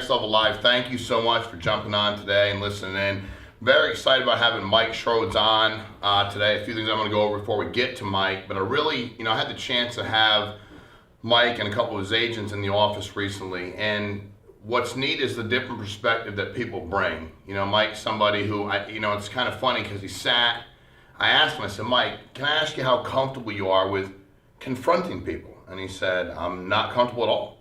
Next Level Live. Thank you so much for jumping on today and listening in. Very excited about having Mike Shroades on today. A few things I'm going to go over before we get to Mike, but I really, I had the chance to have Mike and a couple of his agents in the office recently, and what's neat is the different perspective that people bring. Mike's somebody who, it's kind of funny because I asked him, I said, Mike, can I ask you how comfortable you are with confronting people? And he said, I'm not comfortable at all.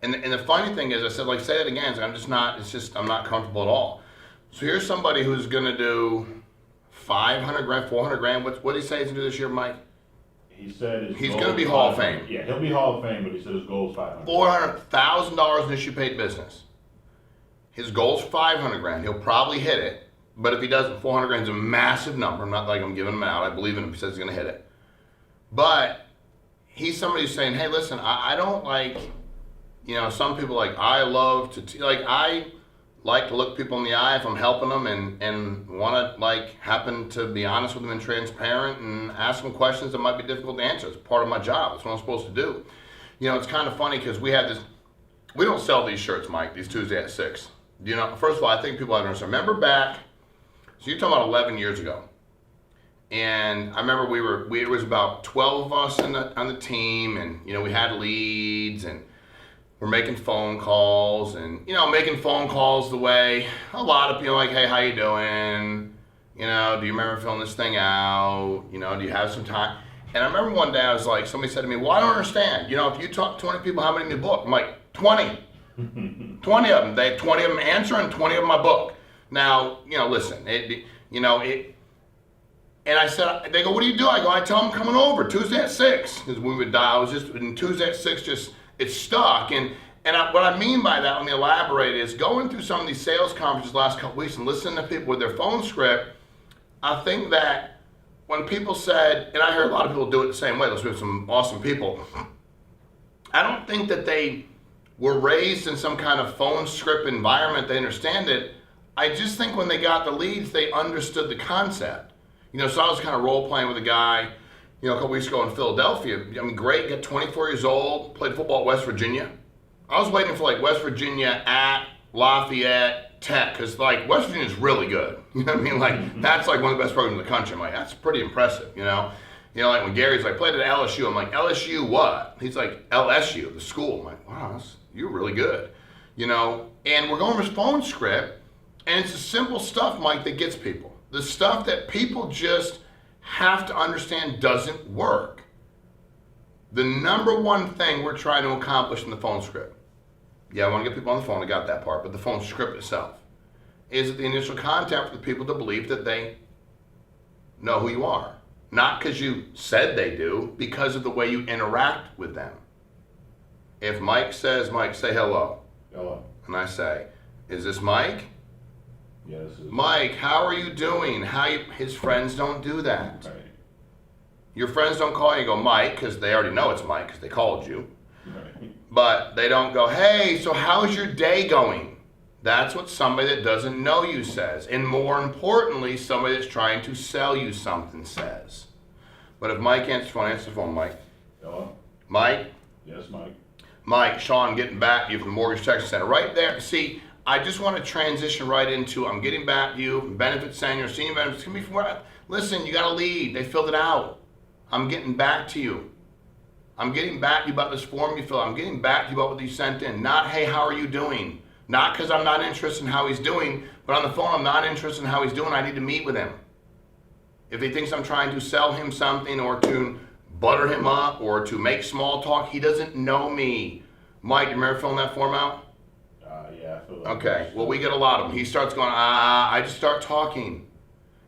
And the funny thing is, I said, say that again. I'm not comfortable at all. So here's somebody who's going to do 500 grand, 400 grand. What did he say he's going to do this year, Mike? He said he's going to be Hall of Fame. Yeah, he'll be Hall of Fame, but he said his goal is $500. $400,000 in issue paid business. His goal's 500 grand. He'll probably hit it, but if he doesn't, 400 grand is a massive number. I'm not like I'm giving him out. I believe in him. He says he's going to hit it. But he's somebody who's saying, hey, listen, I don't like, some people I love to, I like to look people in the eye if I'm helping them and want to happen to be honest with them and transparent and ask them questions that might be difficult to answer. It's part of my job. It's what I'm supposed to do. It's kind of funny because we don't sell these shirts, Mike, these Tuesday at 6. First of all, I think people have to understand. Remember back, so you're talking about 11 years ago. And I remember it was about 12 of us on the team, and we had leads, and we're making phone calls, and making phone calls the way a lot of people hey, how you doing? Do you remember filling this thing out? Do you have some time? And I remember one day I was somebody said to me, well, I don't understand. If you talk to 20 people, how many in your book? I'm like, 20. 20 of them. They have 20 of them answer and 20 of them my book. Now, listen, and I said, they go, what do you do? I tell them coming over Tuesday at 6. Because we would dial, Tuesday at 6, it's stuck. And what I mean by that, let me elaborate, is going through some of these sales conferences the last couple weeks and listening to people with their phone script, I think that when people said, and I heard a lot of people do it the same way, let's have some awesome people, I don't think that they were raised in some kind of phone script environment, they understand it. I just think when they got the leads, they understood the concept. So I was kind of role playing with a guy, a couple weeks ago in Philadelphia. Great, got 24 years old, played football at West Virginia. I was waiting for West Virginia at Lafayette Tech, because West Virginia is really good. That's one of the best programs in the country. I'm that's pretty impressive, when Gary's played at LSU, I'm LSU what? He's LSU, the school. I'm wow, you're really good. And we're going with his phone script, and it's the simple stuff, Mike, that gets people. The stuff that people just have to understand doesn't work. The number one thing we're trying to accomplish in the phone script, I want to get people on the phone, I got that part, but the phone script itself, is the initial contact with people to believe that they know who you are. Not because you said they do, because of the way you interact with them. If Mike says, Mike, say hello. Hello. And I say, is this Mike? Yes. Mike, how are you doing? His friends don't do that. Right. Your friends don't call you and go, Mike, because they already know it's Mike because they called you. Right. But they don't go, hey, so how's your day going? That's what somebody that doesn't know you says. And more importantly, somebody that's trying to sell you something says. But if Mike answers the phone, Mike. Hello? Mike? Yes, Mike. Mike, Shawn, getting back to you from the Mortgage Protection Center. Right there, see, I just want to transition right into, I'm getting back to you, benefits senior benefits, can be from where, listen, you got a lead, they filled it out. I'm getting back to you. I'm getting back to you about this form you fill out. I'm getting back to you about what you sent in. Not, hey, how are you doing? Not because I'm not interested in how he's doing, but on the phone, I'm not interested in how he's doing. I need to meet with him. If he thinks I'm trying to sell him something or to butter him up or to make small talk, he doesn't know me. Mike, you remember filling that form out? Yeah, I feel Okay, well, we get a lot of them. He starts going, I just start talking.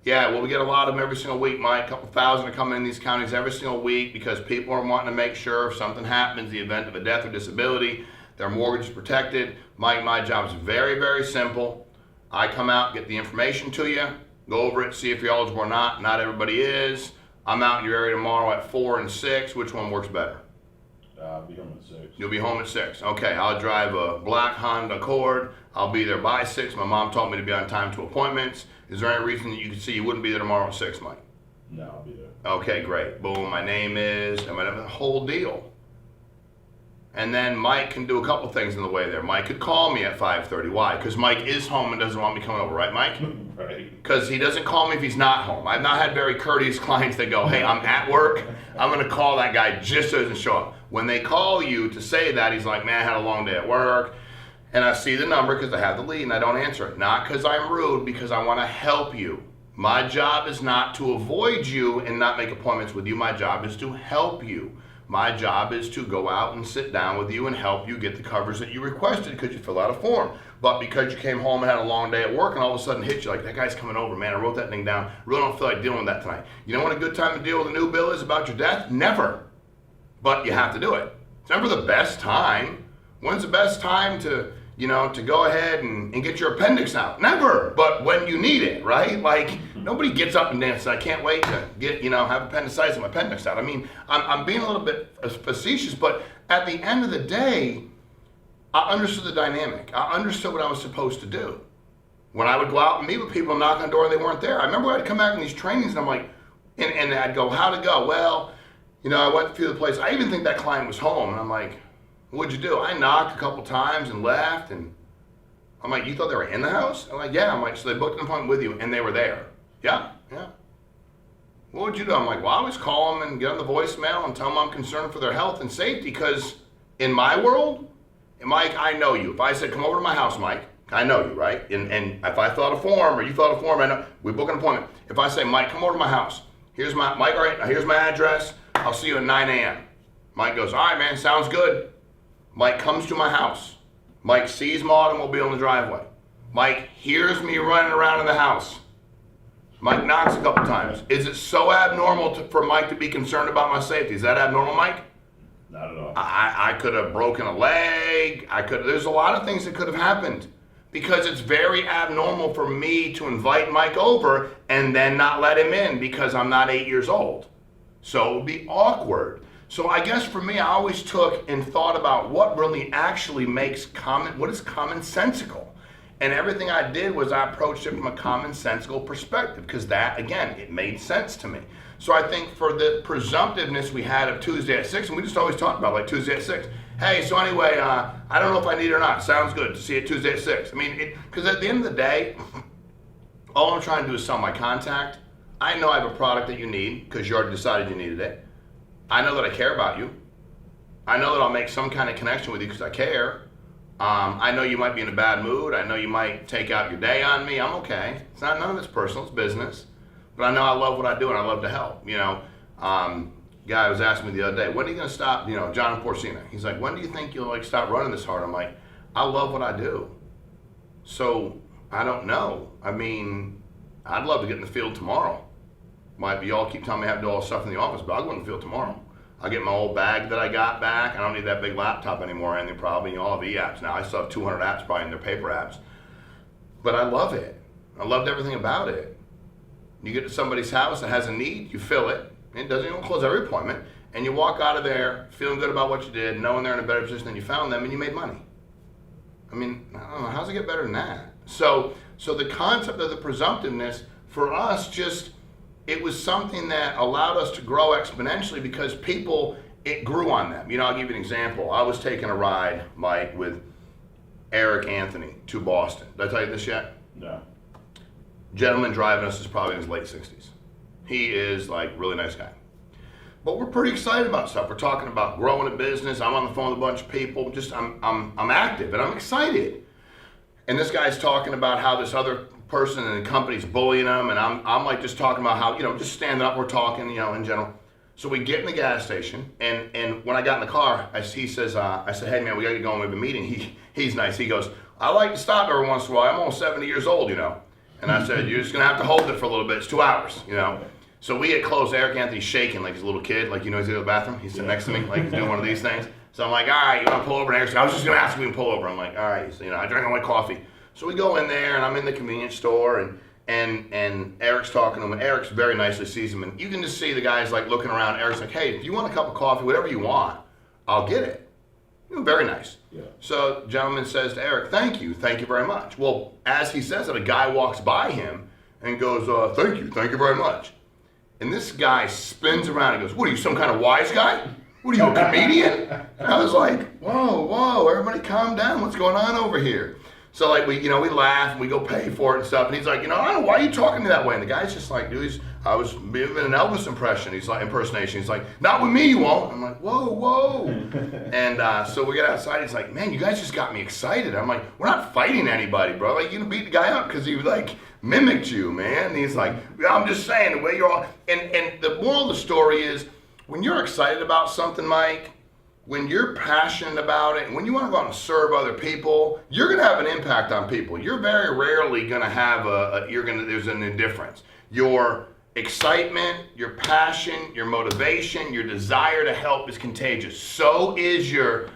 Yeah, well, we get a lot of them every single week, Mike. A couple thousand are coming in these counties every single week because people are wanting to make sure if something happens, the event of a death or disability, their mortgage is protected. Mike, my job is very, very simple. I come out, get the information to you, go over it, see if you're eligible or not. Not everybody is. I'm out in your area tomorrow at 4 and 6. Which one works better? I'll be home at 6. You'll be home at 6. Okay, I'll drive a black Honda Accord. I'll be there by 6. My mom taught me to be on time to appointments. Is there any reason that you could see you wouldn't be there tomorrow at 6, Mike? No, I'll be there. Okay, great. Boom, my name is, and the whole deal. And then Mike can do a couple things in the way there. Mike could call me at 5:30. Why? Because Mike is home and doesn't want me coming over, right, Mike? Right. Because he doesn't call me if he's not home. I've not had very courteous clients that go, hey, I'm at work. I'm going to call that guy just so he doesn't show up. When they call you to say that, he's like, man, I had a long day at work. And I see the number because I have the lead and I don't answer it. Not because I'm rude, because I want to help you. My job is not to avoid you and not make appointments with you. My job is to help you. My job is to go out and sit down with you and help you get the coverage that you requested because you fill out a form. But because you came home and had a long day at work and all of a sudden hit you like, that guy's coming over, man, I wrote that thing down. Really don't feel like dealing with that tonight. You know when a good time to deal with a new bill is about your death? Never. But you have to do it. It's never the best time. When's the best time to go ahead and get your appendix out? Never, but when you need it, right? Like, nobody gets up and dances. I can't wait to get, have appendicitis and my appendix out. I mean, I'm being a little bit facetious, but at the end of the day, I understood the dynamic. I understood what I was supposed to do. When I would go out and meet with people and knock on the door and they weren't there, I remember I'd come back from these trainings and I'm like, and I'd go, how'd it go? Well, I went through the place. I even think that client was home, and I'm like, what'd you do? I knocked a couple times and left, and I'm like, you thought they were in the house? I'm like, yeah. I'm like, so they booked an appointment with you, and they were there. Yeah. What would you do? I'm like, well, I always call them and get on the voicemail and tell them I'm concerned for their health and safety, because in my world, Mike, I know you. If I said, come over to my house, Mike, I know you, right? And if I fill out a form or you fill out a form, I know, we book an appointment. If I say, Mike, come over to my house. Here's my address. I'll see you at 9 a.m. Mike goes, all right, man, sounds good. Mike comes to my house. Mike sees my automobile in the driveway. Mike hears me running around in the house. Mike knocks a couple times. Is it so abnormal for Mike to be concerned about my safety? Is that abnormal, Mike? Not at all. I could have broken a leg. There's a lot of things that could have happened, because it's very abnormal for me to invite Mike over and then not let him in because I'm not 8 years old. So it would be awkward. So I guess for me, I always took and thought about what really actually what is commonsensical. And everything I did was I approached it from a commonsensical perspective, because that, again, it made sense to me. So I think for the presumptiveness we had of Tuesday at 6, and we just always talk about like Tuesday at 6. Hey, so anyway, I don't know if I need it or not. Sounds good to see it Tuesday at 6. I mean, because at the end of the day, all I'm trying to do is sell my contact. I know I have a product that you need because you already decided you needed it. I know that I care about you. I know that I'll make some kind of connection with you because I care. I know you might be in a bad mood. I know you might take out your day on me. I'm okay. None of it's personal. It's business. But I know I love what I do and I love to help. Guy was asking me the other day, when are you going to stop? John Porcina. He's like, when do you think you'll stop running this hard? I'm like, I love what I do. So I don't know. I mean, I'd love to get in the field tomorrow. Y'all keep telling me I have to do all this stuff in the office, but I'll go in the field tomorrow. I'll get my old bag that I got back. I don't need that big laptop anymore, and they probably all have e-apps now. I still have 200 apps probably in their paper apps. But I love it. I loved everything about it. You get to somebody's house that has a need, you fill it. It doesn't even close every appointment. And you walk out of there feeling good about what you did, knowing they're in a better position than you found them, and you made money. I mean, I don't know, how's it get better than that? So the concept of the presumptiveness, for us, it was something that allowed us to grow exponentially because it grew on them. I'll give you an example. I was taking a ride, Mike, with Eric Anthony to Boston. Did I tell you this yet? No. Gentleman driving us is probably in his late 60s. He is like really nice guy. But we're pretty excited about stuff. We're talking about growing a business. I'm on the phone with a bunch of people. I'm active and I'm excited. And this guy's talking about how this other person in the company's bullying him, and I'm like just talking about how, just standing up, we're talking, in general. So we get in the gas station, and when I got in the car, I said, hey man, we gotta get going, we have a meeting. He's nice. He goes, I like to stop every once in a while. I'm almost 70 years old, And I said, you're just gonna have to hold it for a little bit. It's 2 hours, So we get close. Eric Anthony's shaking like he's a little kid, like he's going to the bathroom. He's sitting next to me, like he's doing one of these things. So I'm like, all right, you want to pull over? And Eric said, I was just going to ask if we can pull over. I'm like, all right. So, I drank all my coffee. So we go in there, and I'm in the convenience store, and Eric's talking to him. And Eric's very nicely sees him, and you can just see the guy's like looking around. Eric's like, hey, if you want a cup of coffee, whatever you want, I'll get it. Very nice. Yeah. So the gentleman says to Eric, thank you very much. Well, as he says it, a guy walks by him and goes, thank you very much. And this guy spins around and goes, what are you, some kind of wise guy? What are you, a comedian? I was like, whoa, everybody calm down. What's going on over here? So like we laugh and we go pay for it and stuff. And he's like, I don't know, why are you talking to me that way? And the guy's just like, dude, I was giving an Elvis impression. He's like, impersonation. He's like, not with me, you won't. I'm like, whoa. And so we get outside. He's like, man, you guys just got me excited. I'm like, we're not fighting anybody, bro. Like, you gonna beat the guy up because he like mimicked you, man. And he's like, I'm just saying the way you're all. And the moral of the story is, when you're excited about something, Mike, when you're passionate about it, and when you want to go out and serve other people, you're going to have an impact on people. You're very rarely going to have there's an indifference. Your excitement, your passion, your motivation, your desire to help is contagious. So is your,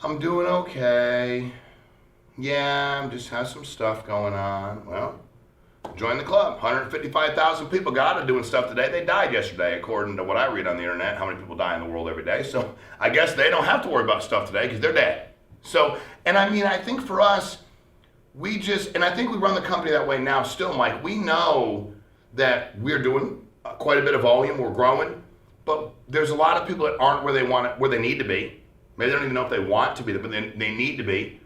I'm doing okay. Yeah, I'm just have some stuff going on. Well, join the club. 155,000 people got out of doing stuff today. They died yesterday, according to what I read on the internet, how many people die in the world every day. So I guess they don't have to worry about stuff today because they're dead. So, and I mean, I think for us, and I think we run the company that way now still, Mike. We know that we're doing quite a bit of volume. We're growing. But there's a lot of people that aren't where they need to be. Maybe they don't even know if they want to be, but they need to be.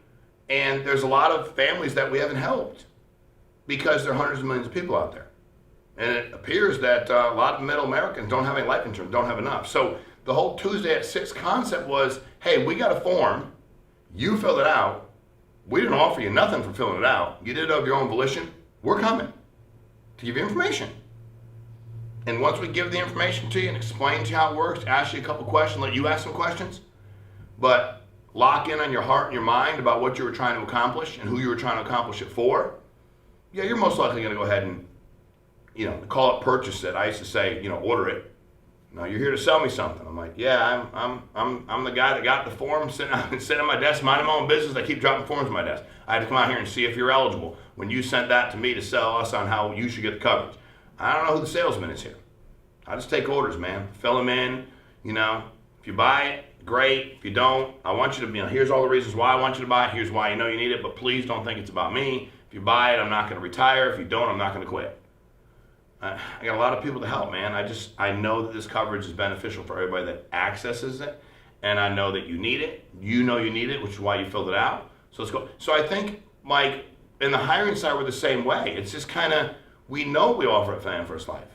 And there's a lot of families that we haven't helped, because there are hundreds of millions of people out there. And it appears that a lot of middle Americans don't have any life insurance, don't have enough. So the whole Tuesday at 6 concept was, hey, we got a form, you filled it out, we didn't offer you nothing for filling it out, you did it of your own volition, we're coming to give you information. And once we give the information to you and explain to you how it works, ask you a couple questions, let you ask some questions, but lock in on your heart and your mind about what you were trying to accomplish and who you were trying to accomplish it for, yeah, you're most likely going to go ahead and, call it purchase it. I used to say, order it. No, you're here to sell me something. I'm like, yeah, I'm the guy that got the form sitting on my desk, minding my own business. I keep dropping forms on my desk. I had to come out here and see if you're eligible. When you sent that to me to sell us on how you should get the coverage, I don't know who the salesman is here. I just take orders, man. Fill them in. If you buy it, great. If you don't, I want you to, here's all the reasons why I want you to buy it. Here's why you know you need it, but please don't think it's about me. If you buy it, I'm not going to retire. If you don't, I'm not going to quit. I got a lot of people to help, man. I know that this coverage is beneficial for everybody that accesses it, and I know that you need it. You know you need it, which is why you filled it out. So let's go. So I think, Mike, in the hiring side, we're the same way. It's just kind of, we know we offer at Family First Life.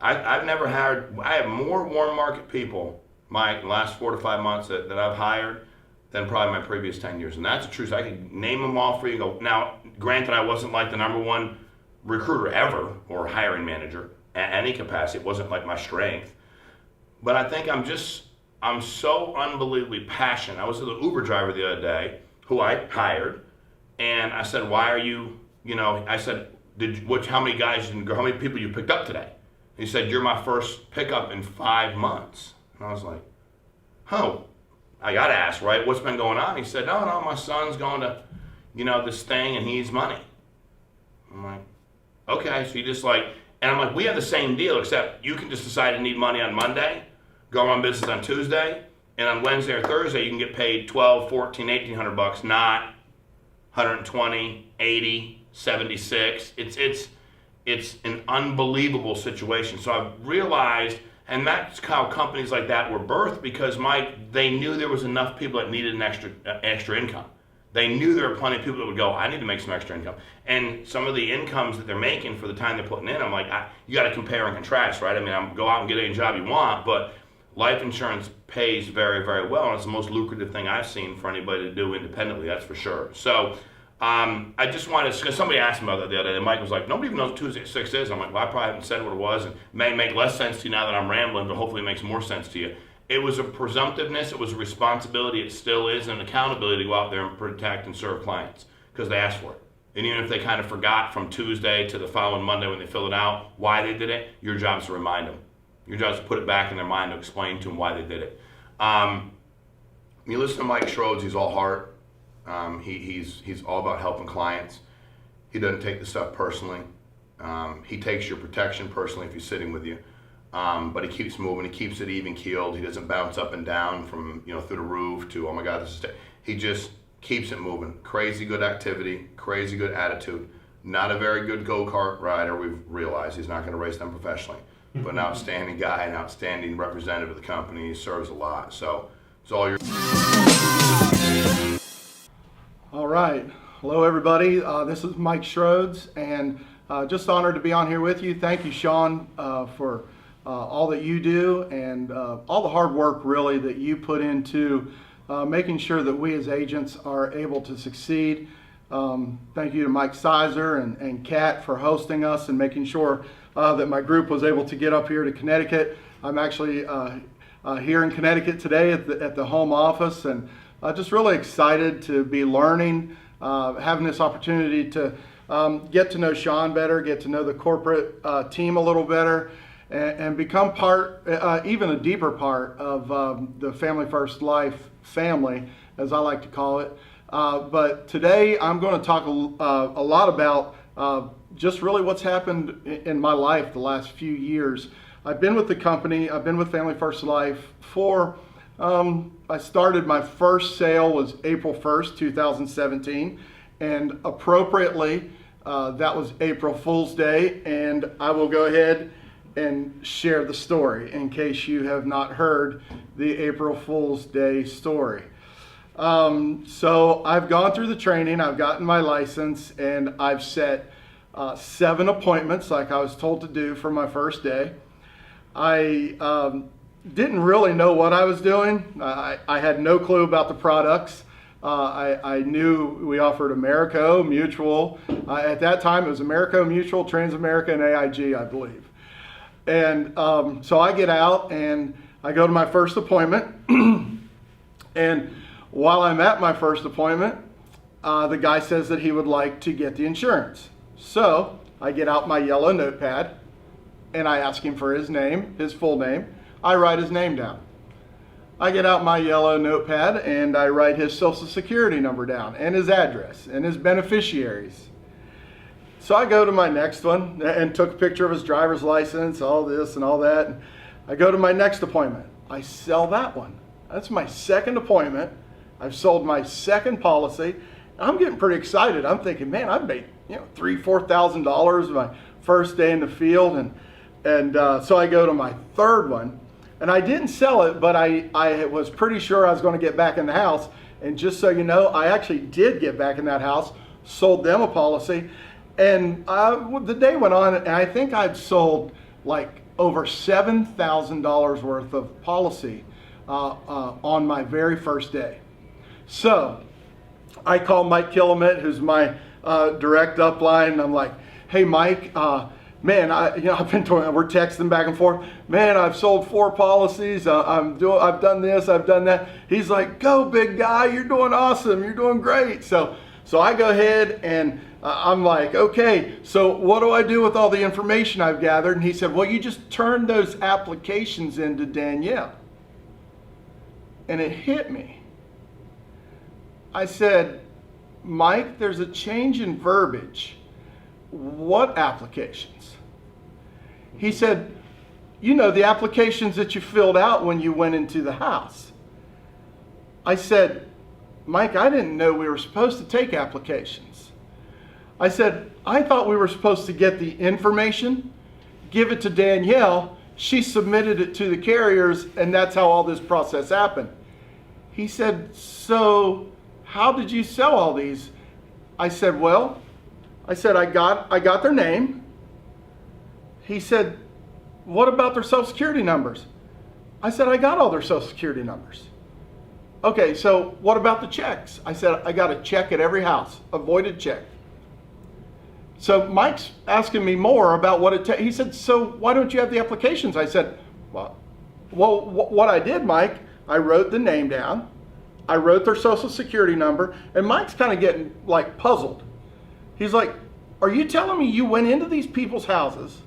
I have more warm market people, Mike, in the last 4 to 5 months that I've hired than probably my previous 10 years. And that's the truth. I can name them all for you. Go. Now, granted, I wasn't like the #1 recruiter ever or hiring manager at any capacity. It wasn't like my strength. But I think I'm so unbelievably passionate. I was with an Uber driver the other day who I hired, and I said, why are you, I said, how many people you picked up today? He said, you're my first pickup in 5 months. And I was like, oh, I got to ask, right? What's been going on? He said, no, my son's going to, this thing and he needs money. I'm like, okay, so you just like, and I'm like, we have the same deal, except you can just decide to need money on Monday, go run business on Tuesday, and on Wednesday or Thursday you can get paid $1,200, $1,400, $1,800, not 120, 80, 76. It's an unbelievable situation. So I've realized, and that's how companies like that were birthed, because Mike, they knew there was enough people that needed an extra income. They knew there were plenty of people that would go, I need to make some extra income. And some of the incomes that they're making for the time they're putting in, I'm like, you got to compare and contrast, right? I mean, go out and get any job you want, but life insurance pays very, very well, and it's the most lucrative thing I've seen for anybody to do independently, that's for sure. So I just wanted, because somebody asked me about that the other day, and Mike was like, nobody even knows what Tuesday at 6 is. I'm like, well, I probably haven't said what it was, and it may make less sense to you now that I'm rambling, but hopefully it makes more sense to you. It was a presumptiveness, it was a responsibility, it still is, and an accountability to go out there and protect and serve clients, because they asked for it. And even if they kind of forgot from Tuesday to the following Monday when they fill it out why they did it, your job is to remind them. Your job is to put it back in their mind to explain to them why they did it. You listen to Mike Shroades, he's all heart. He's all about helping clients. He doesn't take the stuff personally. He takes your protection personally if he's sitting with you. But he keeps moving. He keeps it even keeled. He doesn't bounce up and down from through the roof to, oh my God, this is. He just keeps it moving. Crazy good activity. Crazy good attitude. Not a very good go-kart rider. We've realized he's not going to race them professionally. but an outstanding guy, an outstanding representative of the company. He serves a lot. So it's all your. All right. Hello, everybody. This is Mike Shroades, and just honored to be on here with you. Thank you, Shawn, for all that you do and all the hard work, really, that you put into making sure that we as agents are able to succeed. Thank you to Mike Sizer and Kat for hosting us and making sure that my group was able to get up here to Connecticut. I'm actually here in Connecticut today at the home office, and just really excited to be learning, having this opportunity to get to know Shawn better, get to know the corporate team a little better, and become part, even a deeper part of the Family First Life family, as I like to call it. But today I'm going to talk a lot about just really what's happened in my life the last few years. I've been with the company, I've been with Family First Life for, I started my first sale was April 1st, 2017, and appropriately that was April Fool's Day, and I will go ahead and share the story in case you have not heard the April Fool's Day story. So I've gone through the training, I've gotten my license, and I've set 7 appointments like I was told to do for my first day. I didn't really know what I was doing. I had no clue about the products. I knew we offered Americo, Mutual. At that time it was Americo, Mutual, Transamerica, and AIG, I believe. And so I get out and I go to my first appointment. And while I'm at my first appointment, the guy says that he would like to get the insurance. So I get out my yellow notepad and I ask him for his name, his full name. I write his name down. I get out my yellow notepad and I write his social security number down and his address and his beneficiaries. So I go to my next one and took a picture of his driver's license, all this and all that. And I go to my next appointment. I sell that one. That's my second appointment. I've sold my second policy. I'm getting pretty excited. I'm thinking, man, I've made $3,000-$4,000 my first day in the field, and so I go to my third one, and I didn't sell it, but I was pretty sure I was going to get back in the house. And just so you know, I actually did get back in that house, sold them a policy, and the day went on, and I think I'd sold like over $7,000 worth of policy on my very first day. So I call Mike Killamette, who's my direct upline, and I'm like, hey Mike, man, I've been talking, we're texting back and forth. Man, I've sold 4 policies. I've done this, I've done that. He's like, go big guy, you're doing awesome, you're doing great. So I go ahead and I'm like, okay, so what do I do with all the information I've gathered? And he said, well, you just turn those applications into Danielle. And it hit me. I said, Mike, there's a change in verbiage. What applications? He said, the applications that you filled out when you went into the house. I said, Mike, I didn't know we were supposed to take applications. I said, I thought we were supposed to get the information, give it to Danielle, she submitted it to the carriers, and that's how all this process happened. He said, so how did you sell all these? I said, I got their name. He said, what about their social security numbers? I said, I got all their social security numbers. Okay, so what about the checks? I said, I got a check at every house, a voided check. So Mike's asking me more about what it takes. He said, so why don't you have the applications? I said, well, what I did, Mike, I wrote the name down. I wrote their social security number, and Mike's kind of getting like puzzled. He's like, are you telling me you went into these people's houses,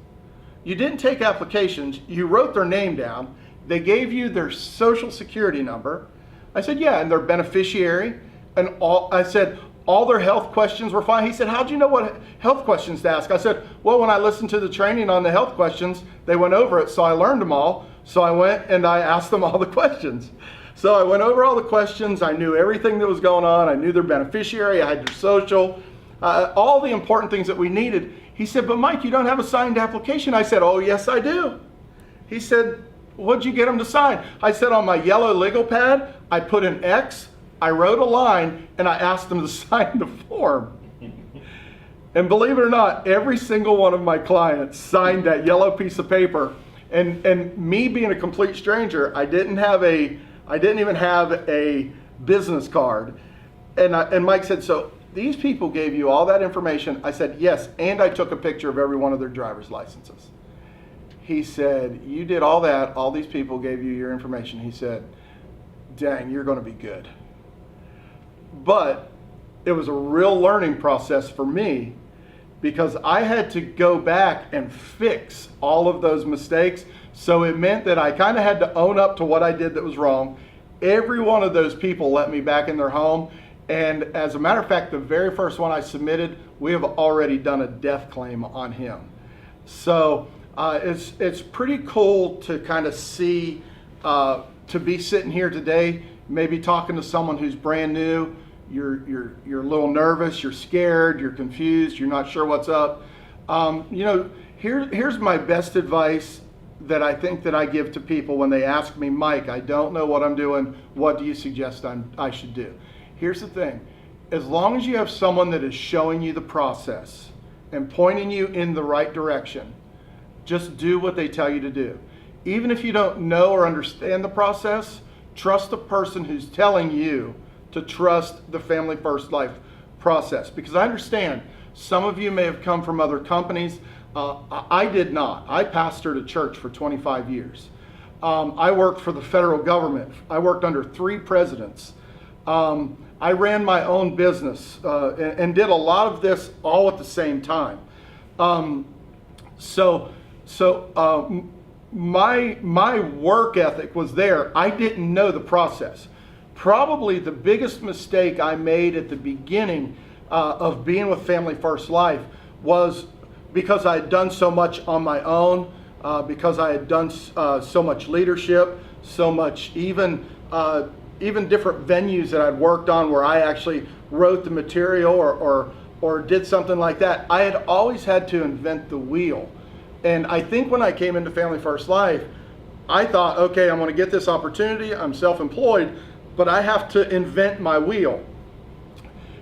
you didn't take applications, you wrote their name down, they gave you their social security number? I said, yeah, and their beneficiary, and I said, all their health questions were fine. He said, how'd you know what health questions to ask? I said, well, when I listened to the training on the health questions, they went over it, so I learned them all. So I went and I asked them all the questions. So I went over all the questions. I knew everything that was going on. I knew their beneficiary. I had their social, all the important things that we needed. He said, but Mike, you don't have a signed application. I said, oh, yes, I do. He said, what'd you get him to sign? I said, on my yellow legal pad, I put an X, I wrote a line, and I asked him to sign the form. And believe it or not, every single one of my clients signed that yellow piece of paper. And me being a complete stranger, I didn't even have a business card. And Mike said, so these people gave you all that information? I said, yes, and I took a picture of every one of their driver's licenses. He said, you did all that, all these people gave you your information. He said, dang, you're gonna be good. But it was a real learning process for me, because I had to go back and fix all of those mistakes. So it meant that I kind of had to own up to what I did that was wrong. Every one of those people let me back in their home. And as a matter of fact, the very first one I submitted, we have already done a death claim on him. So it's pretty cool to kind of see, to be sitting here today, maybe talking to someone who's brand new. You're a little nervous, you're scared, you're confused, you're not sure what's up. Here's my best advice that I think that I give to people when they ask me, Mike, I don't know what I'm doing, what do you suggest I should do? Here's the thing, as long as you have someone that is showing you the process and pointing you in the right direction, just do what they tell you to do. Even if you don't know or understand the process, trust the person who's telling you to trust the Family First Life process. Because I understand some of you may have come from other companies. I did not. I pastored a church for 25 years. I worked for the federal government. I worked under 3 presidents. I ran my own business and did a lot of this all at the same time. My work ethic was there. I didn't know the process. Probably the biggest mistake I made at the beginning of being with Family First Life was because I had done so much on my own, because I had done so much leadership, so much even different venues that I'd worked on where I actually wrote the material or did something like that. I had always had to invent the wheel. And I think when I came into Family First Life, I thought, okay, I'm going to get this opportunity. I'm self-employed, but I have to invent my wheel.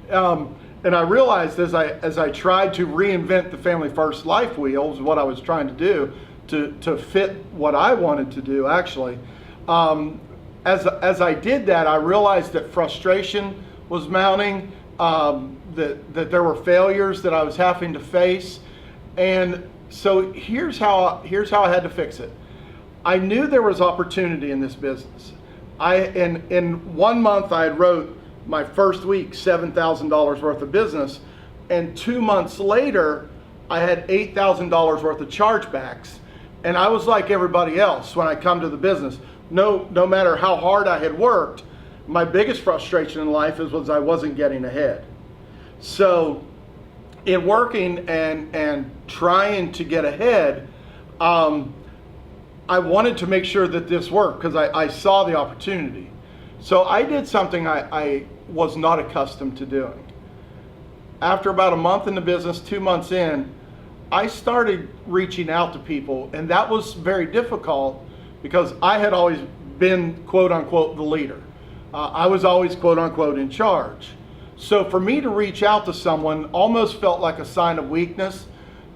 And I realized as I tried to reinvent the Family First Life wheel, is what I was trying to do to fit what I wanted to do actually. As I did that, I realized that frustration was mounting, that there were failures that I was having to face. And so here's how I had to fix it. I knew there was opportunity in this business. In 1 month I had wrote my first week $7,000 worth of business, and 2 months later I had $8,000 worth of chargebacks. And I was like everybody else when I come to the business. No matter how hard I had worked, my biggest frustration in life was I wasn't getting ahead. So in working and trying to get ahead, I wanted to make sure that this worked because I saw the opportunity. So I did something I was not accustomed to doing. After about a month in the business, 2 months in, I started reaching out to people, and that was very difficult because I had always been quote unquote the leader. I was always quote unquote in charge. So for me to reach out to someone almost felt like a sign of weakness,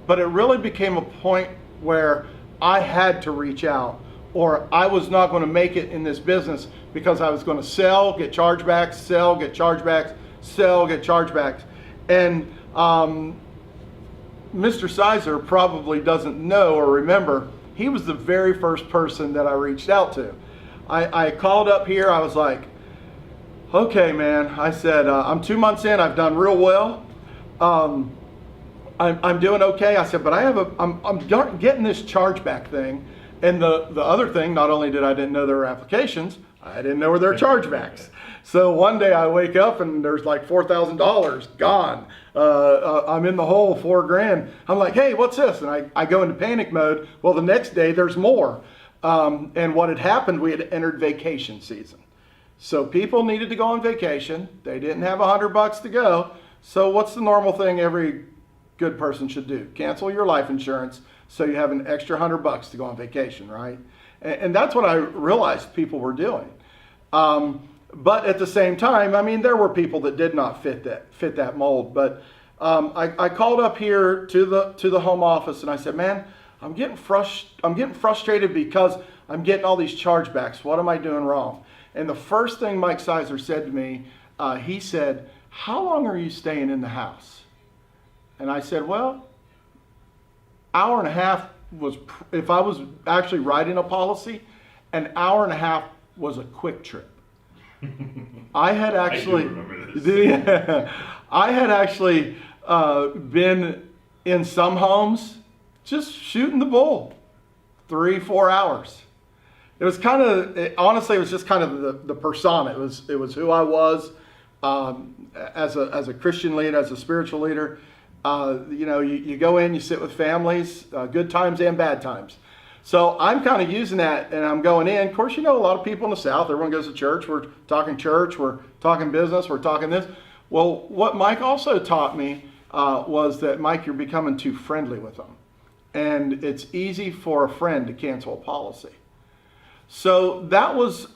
but it really became a point where I had to reach out, or I was not going to make it in this business because I was going to sell, get chargebacks, sell, get chargebacks, sell, get chargebacks. And Mr. Sizer probably doesn't know or remember, he was the very first person that I reached out to. I called up here, I was like, okay man, I said, I'm 2 months in, I've done real well. I'm doing okay. I said, but I'm getting this chargeback thing. And the other thing, not only I didn't know there were applications, I didn't know there were chargebacks. So one day I wake up and there's like $4,000 gone. I'm in the hole, $4,000. I'm like, hey, what's this? And I go into panic mode. Well, the next day there's more. And what had happened, we had entered vacation season. So people needed to go on vacation. They didn't have $100 to go. So what's the normal thing every good person should do. Cancel your life insurance so you have an extra $100 to go on vacation, right? And that's what I realized people were doing. But at the same time, I mean, there were people that did not fit that mold. But I called up here to the home office and I said, man, I'm getting frustrated because I'm getting all these chargebacks. What am I doing wrong? And the first thing Mike Sizer said to me, he said, how long are you staying in the house? And I said, well, hour and a half was, if I was actually writing a policy, an hour and a half was a quick trip. I had actually, I do remember this. yeah, I had actually been in some homes just shooting the bull 3-4 hours. It was kind of, honestly, it was just kind of the persona. It was who I was as a Christian leader, as a spiritual leader. You go in, you sit with families, good times and bad times. So I'm kind of using that, and I'm going in. Of course, a lot of people in the South, everyone goes to church. We're talking business, we're talking this. Well, what Mike also taught me was that, Mike, you're becoming too friendly with them. And it's easy for a friend to cancel a policy. So that was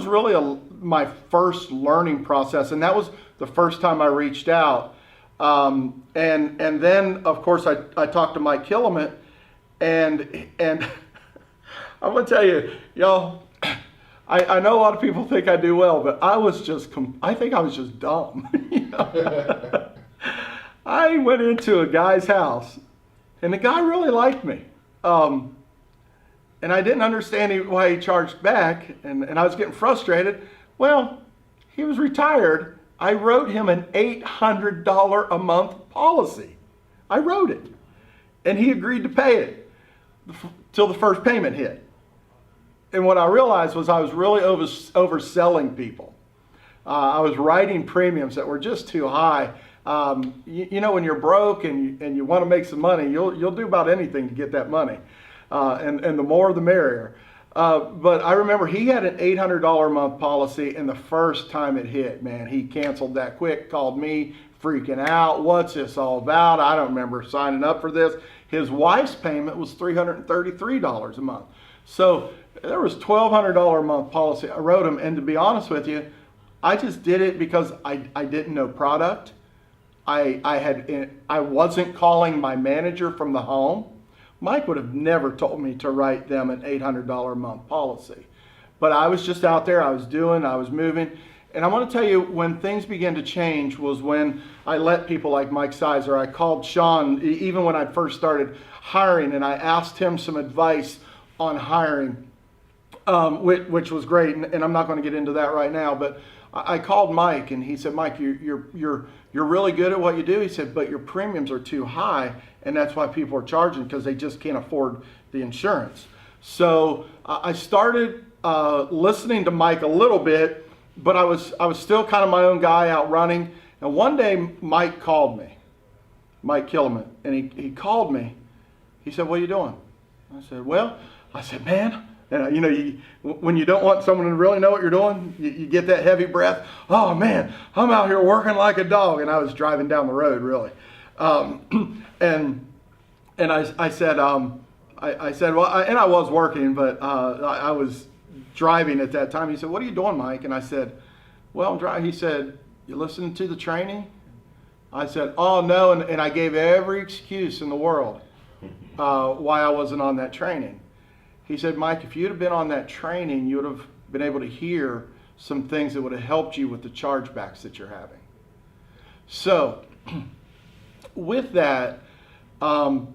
really my first learning process, and that was the first time I reached out. And then, of course, I talked to Mike Killiman, and I'm gonna tell you, y'all, I know a lot of people think I do well, but I think I was just dumb. I went into a guy's house, and the guy really liked me. And I didn't understand why he charged back, and I was getting frustrated. Well, he was retired. I wrote him an $800 a month policy. I wrote it, and he agreed to pay it till the first payment hit. And what I realized was I was really overselling people. I was writing premiums that were just too high. When you're broke and you want to make some money, you'll do about anything to get that money. And the more the merrier. But I remember he had an $800 a month policy, and the first time it hit, man, he canceled that quick, called me freaking out. What's this all about? I don't remember signing up for this. His wife's payment was $333 a month. So there was $1,200 a month policy. I wrote him, and to be honest with you, I just did it because I didn't know product. I wasn't calling my manager from the home. Mike would have never told me to write them an $800 a month policy. But I was just out there, I was moving. And I want to tell you, when things began to change was when I let people like Mike Sizer, I called Shawn, even when I first started hiring, and I asked him some advice on hiring, which was great. And I'm not going to get into that right now, but I called Mike, and he said, Mike, you're really good at what you do. He said, but your premiums are too high, and that's why people are charging, because they just can't afford the insurance. So I started listening to Mike a little bit, but I was still kind of my own guy out running. And one day Mike called me, Mike Killiman, and he called me. He said, what are you doing? I said, man, when you don't want someone to really know what you're doing, you get that heavy breath. Oh man, I'm out here working like a dog. And I was driving down the road, really. And I said, well, and I was working, but I was driving at that time. He said, what are you doing, Mike? And I said, well, I'm driving. He said, you listening to the training? I said, oh no. And I gave every excuse in the world why I wasn't on that training. He said, Mike, if you'd have been on that training, you would have been able to hear some things that would have helped you with the chargebacks that you're having. So with that, I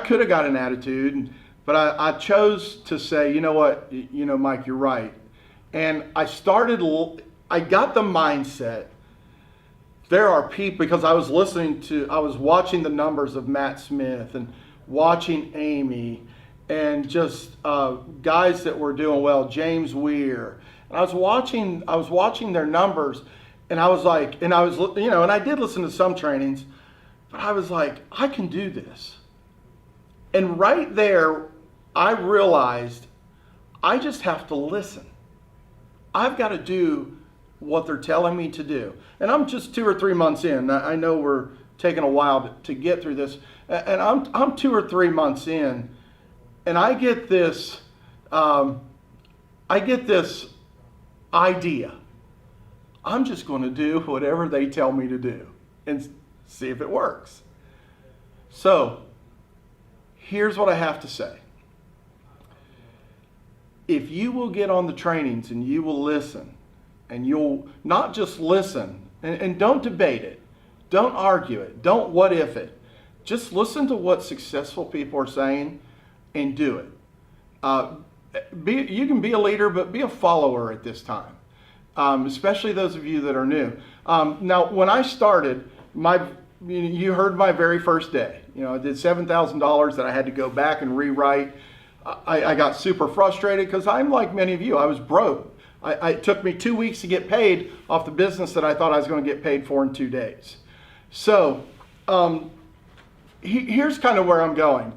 could have got an attitude, but I chose to say, you know what, Mike, you're right. And I got the mindset. There are people, because I was watching the numbers of Matt Smith and watching Amy and just guys that were doing well, James Weir. And I was watching their numbers, and I was like, and I did listen to some trainings, but I was like, I can do this. And right there, I realized I just have to listen. I've got to do what they're telling me to do. And I'm just 2 or 3 months in. I know we're taking a while to get through this. And I'm 2 or 3 months in, and I get this idea. I'm just going to do whatever they tell me to do and see if it works. So here's what I have to say. If you will get on the trainings and you will listen, and you'll not just listen, and don't debate it, don't argue it, don't what if it, just listen to what successful people are saying and do it. You can be a leader, but be a follower at this time, especially those of you that are new. Now, when I started, you heard my very first day. I did $7,000 that I had to go back and rewrite. I got super frustrated because I'm like many of you. I was broke. It took me 2 weeks to get paid off the business that I thought I was going to get paid for in 2 days. So here's kind of where I'm going.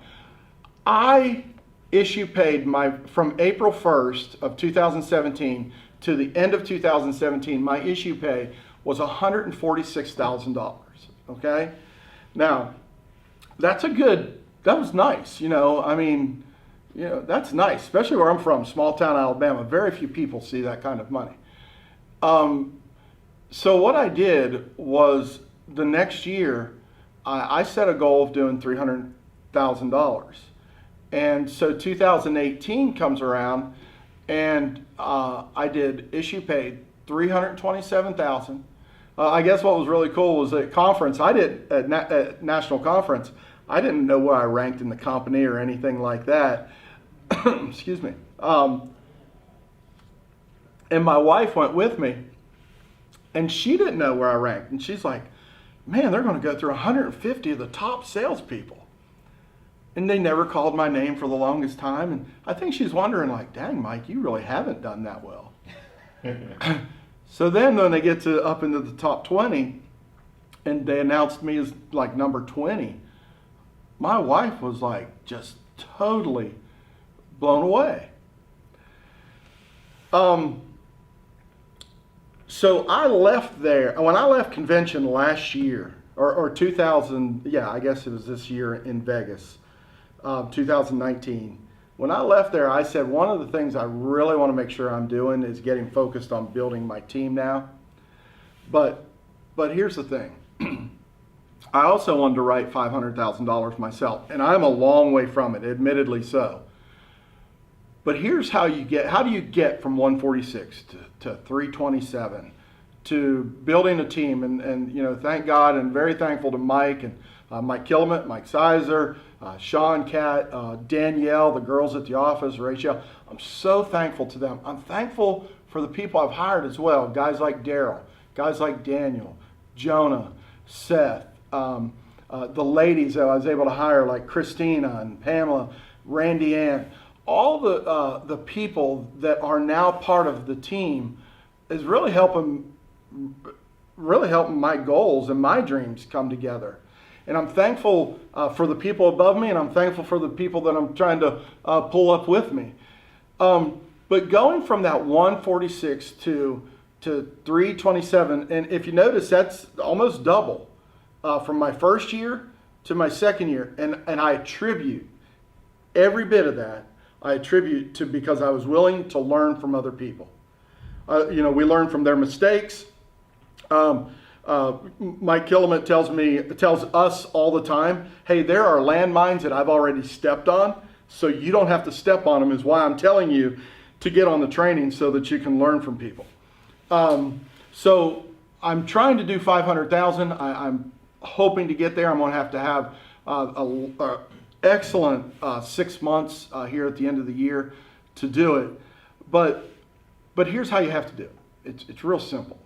I issue paid from April 1st of 2017 to the end of 2017, my issue pay was $146,000. Okay? Now, that was nice. That's nice, especially where I'm from, small town Alabama. Very few people see that kind of money. So what I did was the next year, I set a goal of doing $300,000. And so 2018 comes around, and I did issue paid $327,000. I guess what was really cool was at conference, at national conference, I didn't know where I ranked in the company or anything like that. Excuse me. And my wife went with me, and she didn't know where I ranked. And she's like, man, they're going to go through 150 of the top salespeople. And they never called my name for the longest time. And I think she's wondering, like, dang, Mike, you really haven't done that well. So then when they get up into the top 20, and they announced me as like number 20, my wife was like just totally blown away. So I left there. When I left convention last year, or 2000, yeah, I guess it was this year in Vegas, 2019. When I left there, I said one of the things I really want to make sure I'm doing is getting focused on building my team now. But here's the thing. I also wanted to write $500,000 myself, and I'm a long way from it, admittedly so. But here's how do you get from 146 to 327 to building a team, and thank God and very thankful to Mike and Mike Killamette, Mike Sizer, Shawn, Kat, Danielle, the girls at the office, Rachel. I'm so thankful to them. I'm thankful for the people I've hired as well, guys like Daryl, guys like Daniel, Jonah, Seth, the ladies that I was able to hire like Christina and Pamela, Randy Ann. All the people that are now part of the team is really helping my goals and my dreams come together. And I'm thankful for the people above me, and I'm thankful for the people that I'm trying to pull up with me. But going from that 146 to 327, and if you notice, that's almost double from my first year to my second year. And I attribute every bit of that, to because I was willing to learn from other people. We learn from their mistakes. Mike Killamette tells us all the time, hey, there are landmines that I've already stepped on, so you don't have to step on them, is why I'm telling you to get on the training so that you can learn from people. So I'm trying to do 500,000. I'm hoping to get there. I'm going to have a excellent 6 months here at the end of the year to do it. But here's how you have to do it. It's real simple.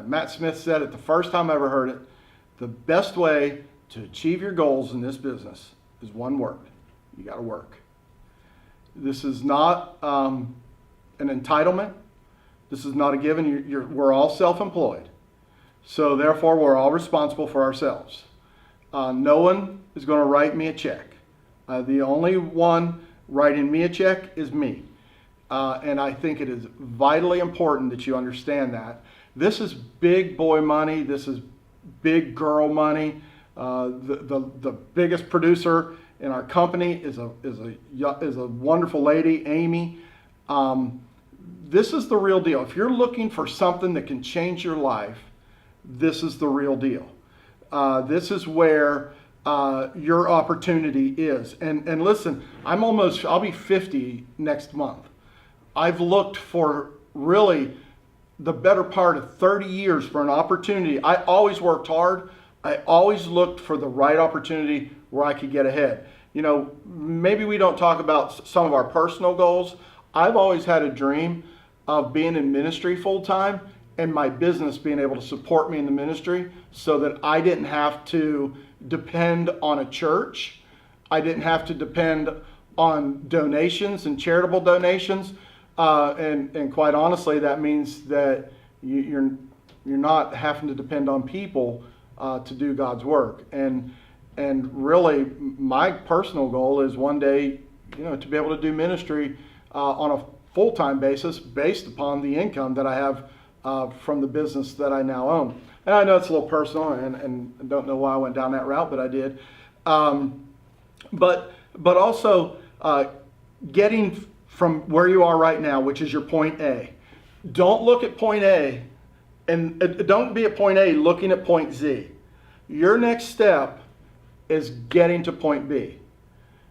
Matt Smith said it the first time I ever heard it. The best way to achieve your goals in this business is one word. You got to work. This is not an entitlement. This is not a given. We're all self-employed. So therefore, we're all responsible for ourselves. No one is going to write me a check. The only one writing me a check is me. And I think it is vitally important that you understand that. This is big boy money. This is big girl money. The biggest producer in our company is a wonderful lady, Amy. This is the real deal. If you're looking for something that can change your life, this is the real deal. This is where your opportunity is. And listen, I'll be 50 next month. I've looked for really the better part of 30 years for an opportunity. I always worked hard. I always looked for the right opportunity where I could get ahead. You know, maybe we don't talk about some of our personal goals. I've always had a dream of being in ministry full time and my business being able to support me in the ministry so that I didn't have to depend on a church. I didn't have to depend on donations and charitable donations. And quite honestly, that means that you're not having to depend on people to do God's work. And really, my personal goal is one day, to be able to do ministry on a full-time basis based upon the income that I have from the business that I now own. And I know it's a little personal, and I don't know why I went down that route, but I did. But also getting from where you are right now, which is your point A. Don't look at point A, and don't be at point A looking at point Z. Your next step is getting to point B.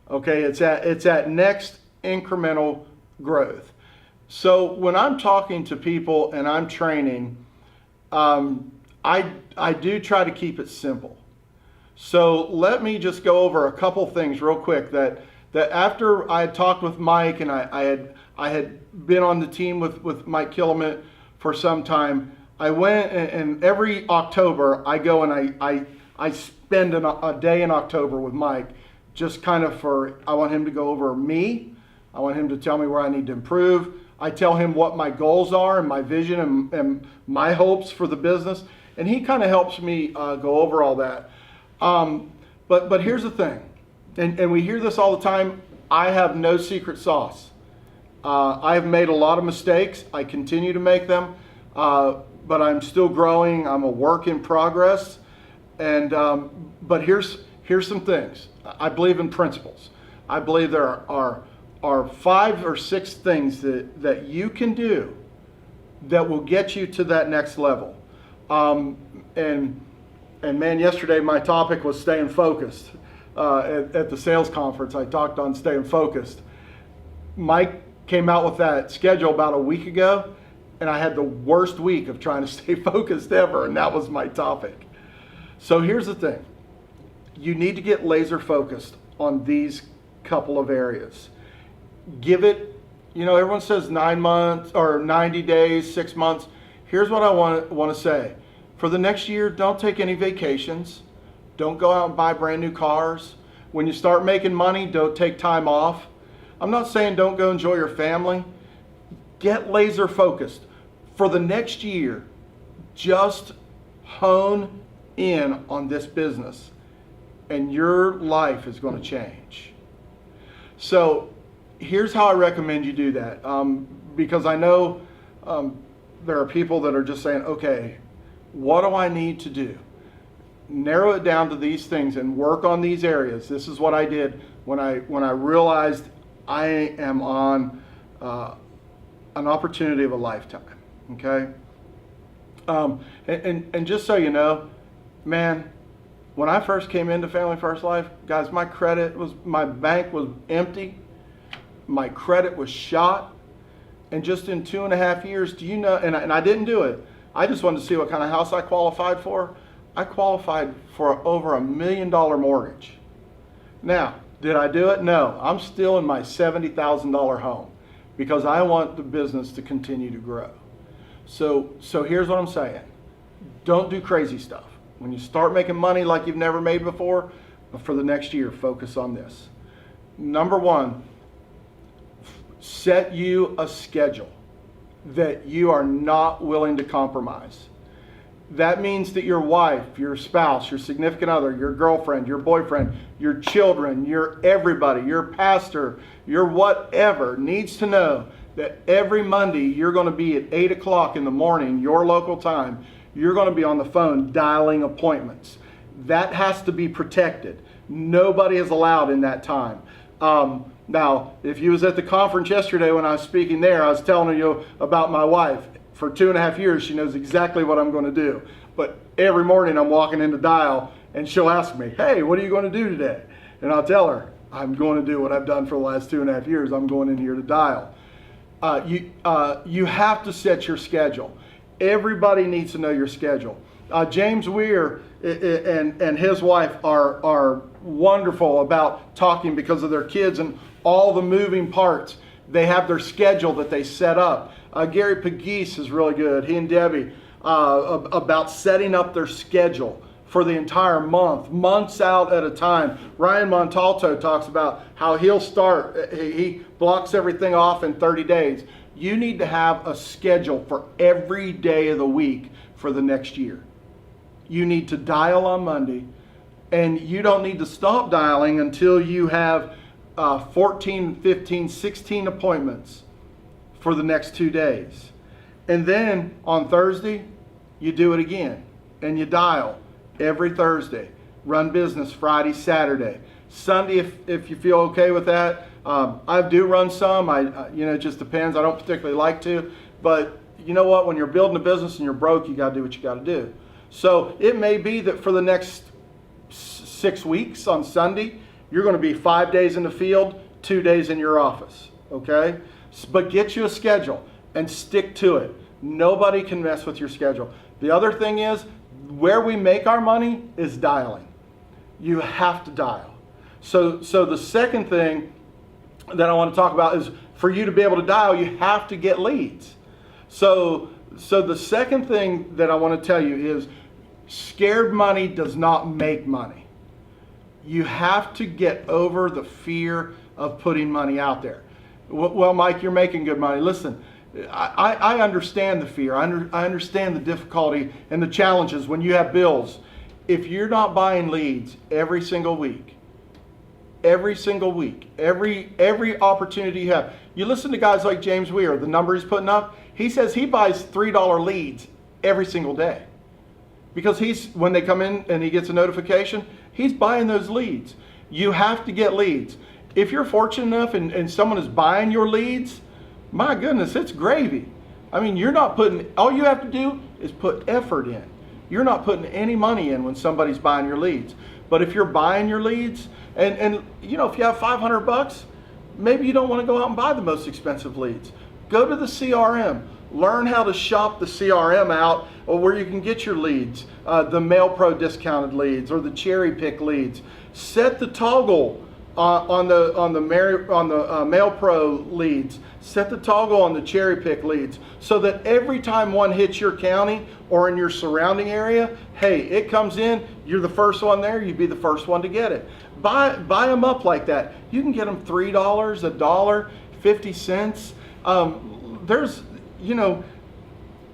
Okay, it's at next incremental growth. So when I'm talking to people and I'm training, I do try to keep it simple. So let me just go over a couple things real quick that after I had talked with Mike and I had been on the team with Mike Killamit for some time, I went and every October I go and I spend a day in October with Mike, just kind of I want him to go over me. I want him to tell me where I need to improve. I tell him what my goals are and my vision and my hopes for the business. And he kind of helps me go over all that. But here's the thing, and we hear this all the time. I have no secret sauce. I have made a lot of mistakes. I continue to make them, but I'm still growing. I'm a work in progress. And but here's some things. I believe in principles. I believe there are 5 or 6 things that you can do that will get you to that next level. And man, yesterday my topic was staying focused. At the sales conference, I talked on staying focused. Mike came out with that schedule about a week ago, and I had the worst week of trying to stay focused ever, and that was my topic. So here's the thing. You need to get laser focused on these couple of areas. Give it, everyone says 9 months or 90 days, 6 months. Here's what I want to say. For the next year, don't take any vacations. Don't go out and buy brand new cars. When you start making money, don't take time off. I'm not saying don't go enjoy your family. Get laser focused. For the next year, just hone in on this business and your life is going to change. So here's how I recommend you do that. Because I know there are people that are just saying, okay, what do I need to do? Narrow it down to these things and work on these areas. This is what I did when I realized I am on an opportunity of a lifetime. Okay, and just so you know, man, when I first came into Family First Life, guys, my bank was empty, my credit was shot, and just in 2.5 years, do you know? And I didn't do it. I just wanted to see what kind of house I qualified for. I qualified for over $1 million mortgage. Now, did I do it? No. I'm still in my $70,000 home because I want the business to continue to grow. So here's what I'm saying. Don't do crazy stuff. When you start making money like you've never made before, for the next year, focus on this. Number 1, set you a schedule that you are not willing to compromise. That means that your wife, your spouse, your significant other, your girlfriend, your boyfriend, your children, your everybody, your pastor, your whatever needs to know that every Monday you're going to be at 8 o'clock in the morning, your local time, you're going to be on the phone dialing appointments. That has to be protected. Nobody is allowed in that time. Now, if you was at the conference yesterday when I was speaking there, I was telling you about my wife. For 2.5 years, she knows exactly what I'm going to do. But every morning I'm walking in to dial, and she'll ask me, hey, what are you going to do today? And I'll tell her, I'm going to do what I've done for the last 2.5 years. I'm going in here to dial. You have to set your schedule. Everybody needs to know your schedule. James Weir and his wife are wonderful about talking because of their kids and all the moving parts. They have their schedule that they set up. Gary Pegues is really good. He and Debbie about setting up their schedule for the entire month, months out at a time. Ryan Montalto talks about how he'll start, he blocks everything off in 30 days. You need to have a schedule for every day of the week for the next year. You need to dial on Monday, and you don't need to stop dialing until you have 14, 15, 16 appointments for the next 2 days. And then on Thursday, you do it again, and you dial every Thursday. Run business Friday, Saturday. Sunday, if you feel okay with that. I do run some. It just depends. I don't particularly like to. But you know what? When you're building a business and you're broke, you got to do what you got to do. So it may be that for the next 6 weeks on Sunday, you're going to be 5 days in the field, 2 days in your office. Okay? But get you a schedule and stick to it. Nobody can mess with your schedule. The other thing is, where we make our money is dialing. You have to dial. So the second thing that I want to talk about is, for you to be able to dial, you have to get leads. So the second thing that I want to tell you is, scared money does not make money. You have to get over the fear of putting money out there. Well, Mike, you're making good money. Listen, I understand the fear. I understand the difficulty and the challenges when you have bills. If you're not buying leads every single week, every opportunity you have. You listen to guys like James Weir, the number he's putting up, he says he buys $3 leads every single day. Because when they come in and he gets a notification, he's buying those leads. You have to get leads. If you're fortunate enough and someone is buying your leads, my goodness, it's gravy. I mean, all you have to do is put effort in. You're not putting any money in when somebody's buying your leads. But if you're buying your leads, and if you have $500, maybe you don't want to go out and buy the most expensive leads. Go to the CRM. Learn how to shop the CRM out, or where you can get your leads, the Mail Pro discounted leads or the cherry pick leads. Set the toggle on the Mail Pro leads. Set the toggle on the cherry pick leads, so that every time one hits your county or in your surrounding area, hey, it comes in, you're the first one there, you'd be the first one to get it. Buy them up like that. You can get them $3, $1, 50 cents. There's,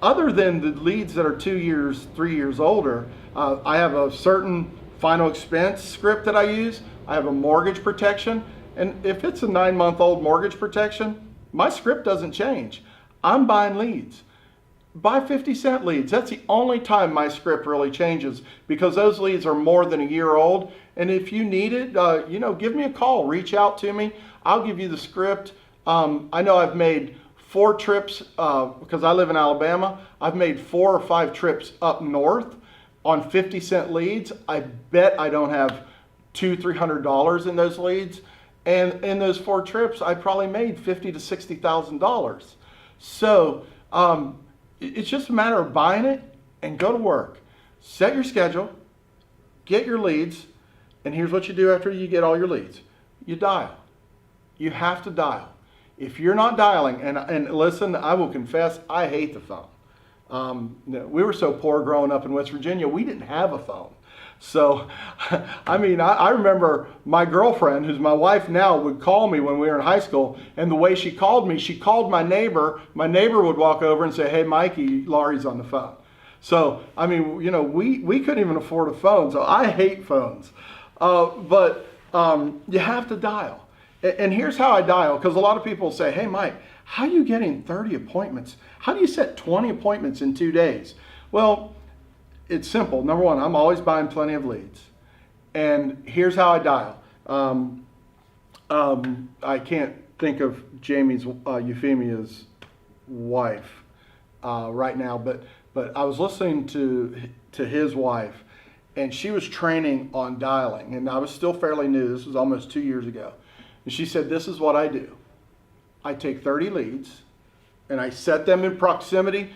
other than the leads that are 2 years, 3 years older, I have a certain final expense script that I use. I have a mortgage protection. And if it's a 9-month-old mortgage protection, my script doesn't change. I'm buying leads. Buy 50-cent leads. That's the only time my script really changes, because those leads are more than a year old. And if you need it, give me a call. Reach out to me. I'll give you the script. I know I've made 4 trips, because I live in Alabama. I've made 4 or 5 trips up north on 50-cent leads. I bet I don't have $200-300 in those leads. And in those 4 trips, I probably made $50,000 to $60,000. So it's just a matter of buying it and go to work. Set your schedule, get your leads, and here's what you do after you get all your leads. You dial. You have to dial. If you're not dialing, and listen, I will confess, I hate the phone. We were so poor growing up in West Virginia, we didn't have a phone. So, I remember my girlfriend, who's my wife now, would call me when we were in high school, and the way she called me, she called my neighbor. My neighbor would walk over and say, hey, Meaike, Laurie's on the phone. So, we couldn't even afford a phone, so I hate phones. But you have to dial. And here's how I dial, because a lot of people say, hey, Mike, How are you getting 30 appointments? How do you set 20 appointments in 2 days? Well, it's simple. Number one, I'm always buying plenty of leads. And here's how I dial. I can't think of Jamie's, Euphemia's wife right now, but I was listening to his wife, and she was training on dialing, and I was still fairly new. This was almost 2 years ago. And she said, this is what I do. I take 30 leads, and I set them in proximity,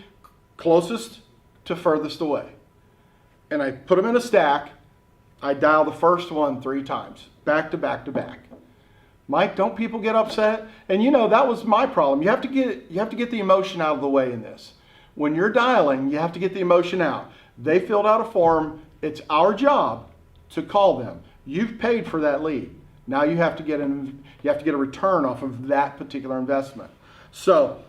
closest to furthest away. And I put them in a stack. I dial the first one 3 times, back to back to back. Mike, don't people get upset? And you know, that was my problem. You have to get the emotion out of the way in this. When you're dialing, you have to get the emotion out. They filled out a form. It's our job to call them. You've paid for that lead. Now you have to get a return off of that particular investment. So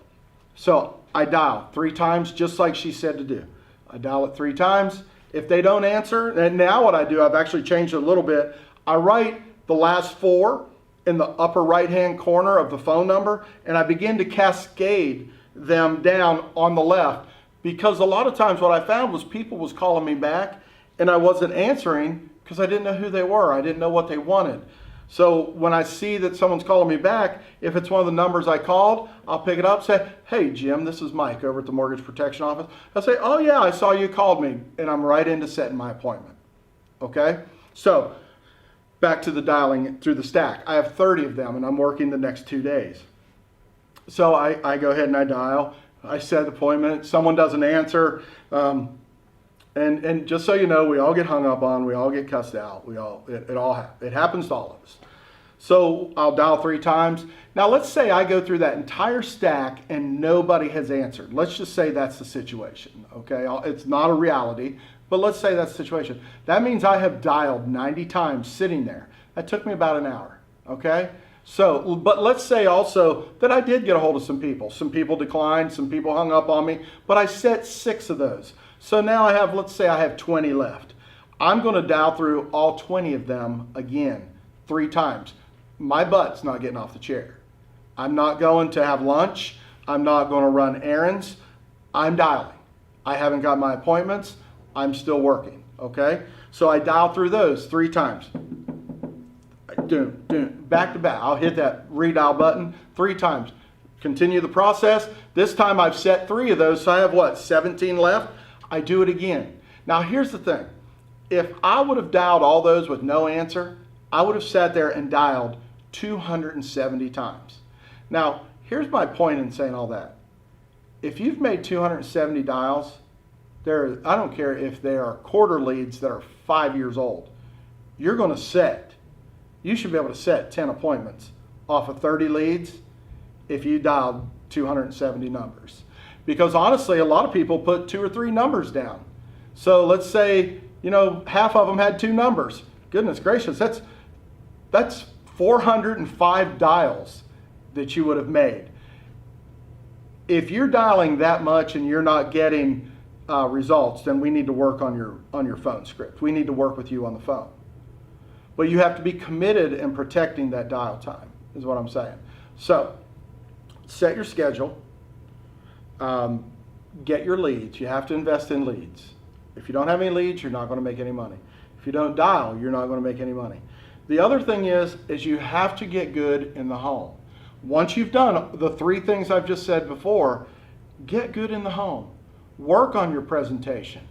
I dial 3 times, just like she said to do. I dial it 3 times. If they don't answer, and now what I do, I've actually changed it a little bit. I write the last 4 in the upper right-hand corner of the phone number, and I begin to cascade them down on the left, because a lot of times what I found was people was calling me back and I wasn't answering because I didn't know who they were. I didn't know what they wanted. So when I see that someone's calling me back, if it's one of the numbers I called, I'll pick it up, say, hey Jim, this is Mike over at the Mortgage Protection Office. I'll say, oh yeah, I saw you called me, and I'm right into setting my appointment. Okay? So back to the dialing through the stack. I have 30 of them, and I'm working the next 2 days. So I go ahead and I dial. I set the appointment. Someone doesn't answer. And just so you know, we all get hung up on. We all get cussed out. It happens to all of us. So I'll dial 3 times. Now let's say I go through that entire stack and nobody has answered. Let's just say that's the situation. Okay, it's not a reality, but let's say that's the situation. That means I have dialed 90 times sitting there. That took me about an hour. Okay. So, but let's say also that I did get a hold of some people. Some people declined, some people hung up on me, but I set 6 of those. So now I have, let's say I have 20 left. I'm going to dial through all 20 of them again, 3 times. My butt's not getting off the chair. I'm not going to have lunch. I'm not going to run errands. I'm dialing. I haven't got my appointments. I'm still working, okay? So I dial through those 3 times. Back to back. I'll hit that redial button 3 times. Continue the process. This time I've set 3 of those, so I have what, 17 left? I do it again. Now here's the thing. If I would have dialed all those with no answer, I would have sat there and dialed 270 times. Now, here's my point in saying all that. If you've made 270 dials, I don't care if they are quarter leads that are 5 years old, you should be able to set 10 appointments off of 30 leads if you dialed 270 numbers. Because honestly, a lot of people put 2 or 3 numbers down. So let's say, half of them had 2 numbers. Goodness gracious, that's 405 dials that you would have made. If you're dialing that much and you're not getting results, then we need to work on your phone script. We need to work with you on the phone. But you have to be committed in protecting that dial time, is what I'm saying. So, set your schedule. Get your leads. You have to invest in leads. If you don't have any leads, you're not going to make any money. If you don't dial, you're not going to make any money. The other thing is you have to get good in the home. Once you've done the 3 things I've just said before, get good in the home. Work on your presentation.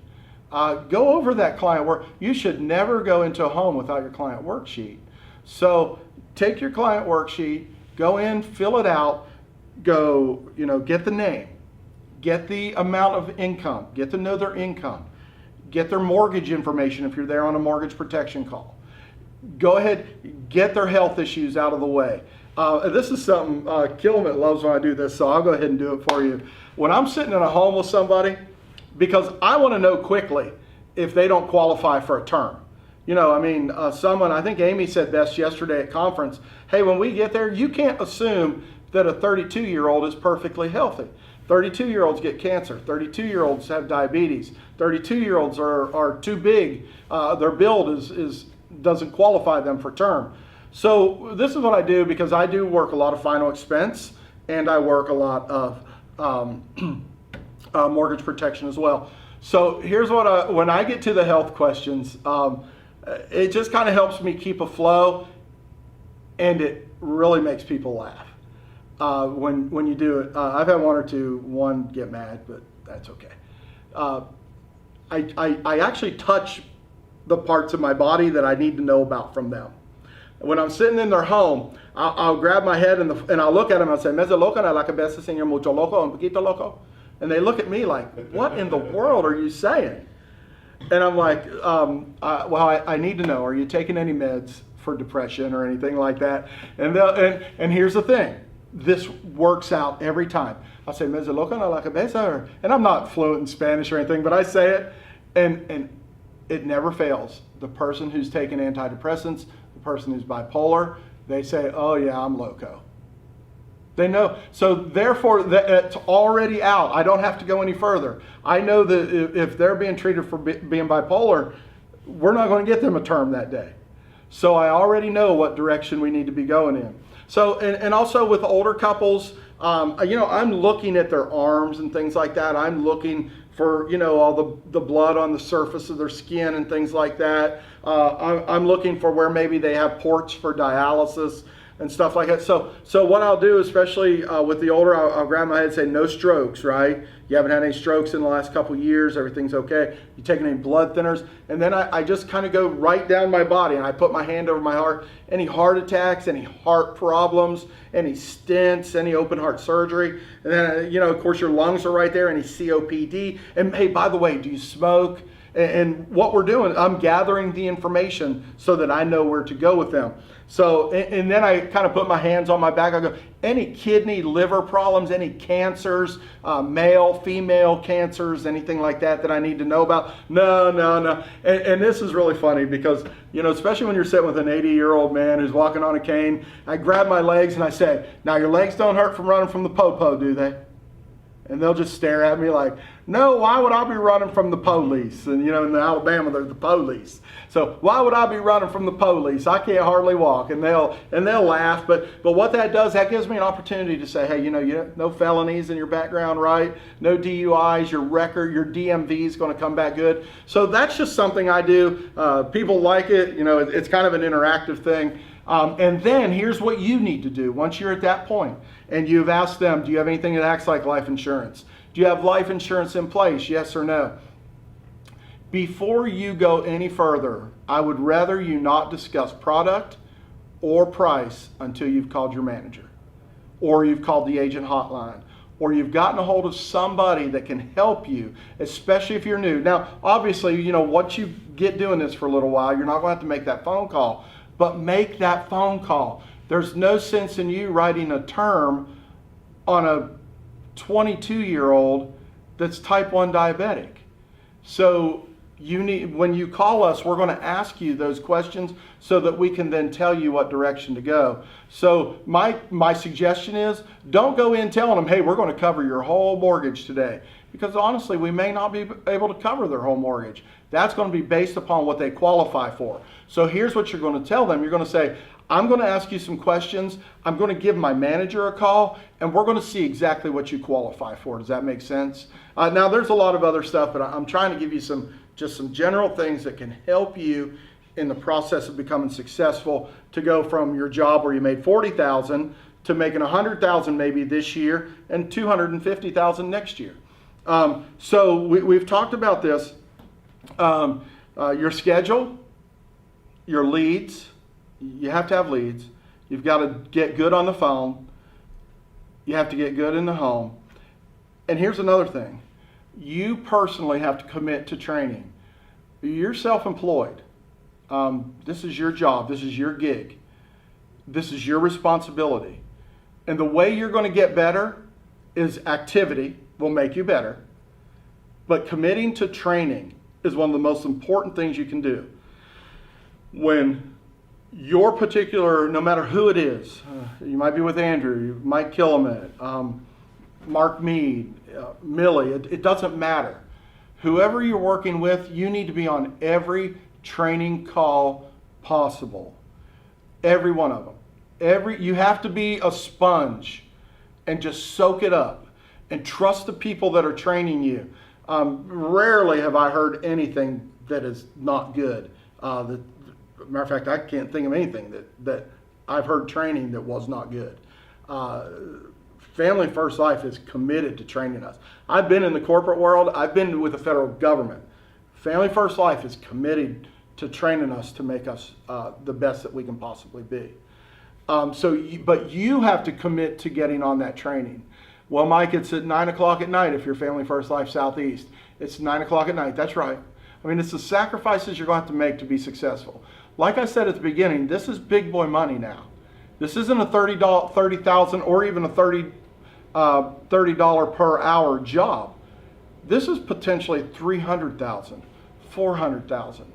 Go over that client work. You should never go into a home without your client worksheet. So take your client worksheet, go in, fill it out, get the name, get the amount of income, get to know their income, get their mortgage information if you're there on a mortgage protection call. Go ahead, get their health issues out of the way. This is something Kilmet loves when I do this, so I'll go ahead and do it for you. When I'm sitting in a home with somebody, because I want to know quickly if they don't qualify for a term. Someone, I think Amy said best yesterday at conference, hey, when we get there, you can't assume that a 32-year-old is perfectly healthy. 32-year-olds get cancer. 32-year-olds have diabetes. 32-year-olds are too big. Their build doesn't qualify them for term. So this is what I do, because I do work a lot of final expense, and I work a lot of mortgage protection as well. So here's what when I get to the health questions, it just kind of helps me keep a flow, and it really makes people laugh when you do it. I've had one get mad, but that's okay. I actually touch the parts of my body that I need to know about from them. When I'm sitting in their home, I'll grab my head and I'll look at them and I'll say, "Meze loco na la cabeza, señor, mucho loco, un poquito loco." And they look at me like, "What in the world are you saying?" And I'm like, I need to know, are you taking any meds for depression or anything like that? And here's the thing, this works out every time. I'll say, "Meze loco na la cabeza," and I'm not fluent in Spanish or anything, but I say it, and it never fails. The person who's taking antidepressants, the person who's bipolar, they say, "Oh yeah, I'm loco." They know. So therefore, it's already out. I don't have to go any further. I know that if they're being treated for being bipolar, we're not going to get them a term that day. So I already know what direction we need to be going in. So, and also with older couples, I'm looking at their arms and things like that. I'm looking for, all the blood on the surface of their skin and things like that. I'm looking for where maybe they have ports for dialysis and stuff like that. So what I'll do, especially with the older, I'll grab my head and say, "No strokes," right? You haven't had any strokes in the last couple of years. Everything's okay. You taking any blood thinners? And then I just kind of go right down my body and I put my hand over my heart. Any heart attacks, any heart problems, any stents, any open heart surgery. And then, of course, your lungs are right there. Any COPD. And hey, by the way, do you smoke? And what we're doing, I'm gathering the information so that I know where to go with them. So, and then I kind of put my hands on my back. I go, any kidney, liver problems, any cancers, male, female cancers, anything like that I need to know about? No. And this is really funny because, especially when you're sitting with an 80-year-old man who's walking on a cane, I grab my legs and I say, "Now your legs don't hurt from running from the po-po, do they?" And they'll just stare at me like, "No, why would I be running from the police?" And in Alabama, they're the police. So why would I be running from the police? I can't hardly walk. And they'll laugh. But what that does, that gives me an opportunity to say, hey, no felonies in your background, right? No DUIs, your record, your DMV is going to come back good. So that's just something I do. People like it. It's kind of an interactive thing. And then here's what you need to do once you're at that point and you've asked them, do you have anything that acts like life insurance? Do you have life insurance in place? Yes or no? Before you go any further, I would rather you not discuss product or price until you've called your manager, or you've called the agent hotline, or you've gotten a hold of somebody that can help you, especially if you're new. Now, obviously, once you get doing this for a little while, you're not going to have to make that phone call, but make that phone call. There's no sense in you writing a term on a 22-year-old that's type 1 diabetic. So when you call us, we're going to ask you those questions so that we can then tell you what direction to go. So my suggestion is, don't go in telling them, hey, we're going to cover your whole mortgage today. Because honestly, we may not be able to cover their whole mortgage. That's going to be based upon what they qualify for. So here's what you're going to tell them. You're going to say, I'm going to ask you some questions. I'm going to give my manager a call, and we're going to see exactly what you qualify for. Does that make sense? Now, there's a lot of other stuff, but I'm trying to give you some general things that can help you in the process of becoming successful to go from your job where you made $40,000 to making $100,000 maybe this year and $250,000 next year. So we've talked about this. Your schedule, your leads. You have to have leads. You've got to get good on the phone. You have to get good in the home. And here's another thing. You personally have to commit to training. You're self-employed. This is your job. This is your gig. This is your responsibility. And the way you're going to get better is activity will make you better. But committing to training is one of the most important things you can do. When your particular, no matter who it is, you might be with Andrew, Mike Killamette, Mark Mead, Millie, it doesn't matter. Whoever you're working with, you need to be on every training call possible. Every one of them. You have to be a sponge. and just soak it up and trust the people that are training you. Rarely have I heard anything that is not good. Matter of fact, I can't think of anything that I've heard training that was not good. Family First Life is committed to training us. I've been in the corporate world. I've been with the federal government. Family First Life is committed to training us to make us the best that we can possibly be. But you have to commit to getting on that training. Well, Mike, it's at 9 o'clock at night if you're Family First Life Southeast. It's 9 o'clock at night. That's right. I mean, it's the sacrifices you're going to have to make to be successful. Like I said at the beginning, this is big boy money now. This isn't a $30,000 or even a $30 per hour job. This is potentially $300,000, $400,000,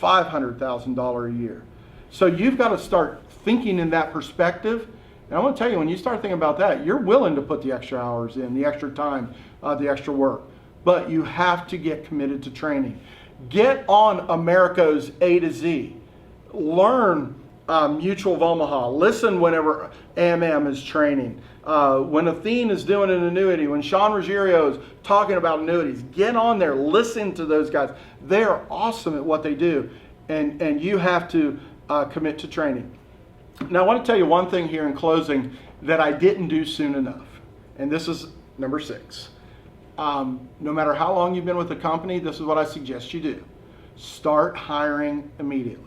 $500,000 a year. So you've got to start thinking in that perspective. And I want to tell you, when you start thinking about that, you're willing to put the extra hours in, the extra time, the extra work. But you have to get committed to training. Get on America's A to Z. Learn Mutual of Omaha. Listen whenever AMM is training. When Athene is doing an annuity, when Shawn Ruggiero is talking about annuities, get on there, listen to those guys. They are awesome at what they do, and you have to commit to training. Now, I want to tell you one thing here in closing that I didn't do soon enough, and this is number 6. No matter how long you've been with the company, this is what I suggest you do. Start hiring immediately.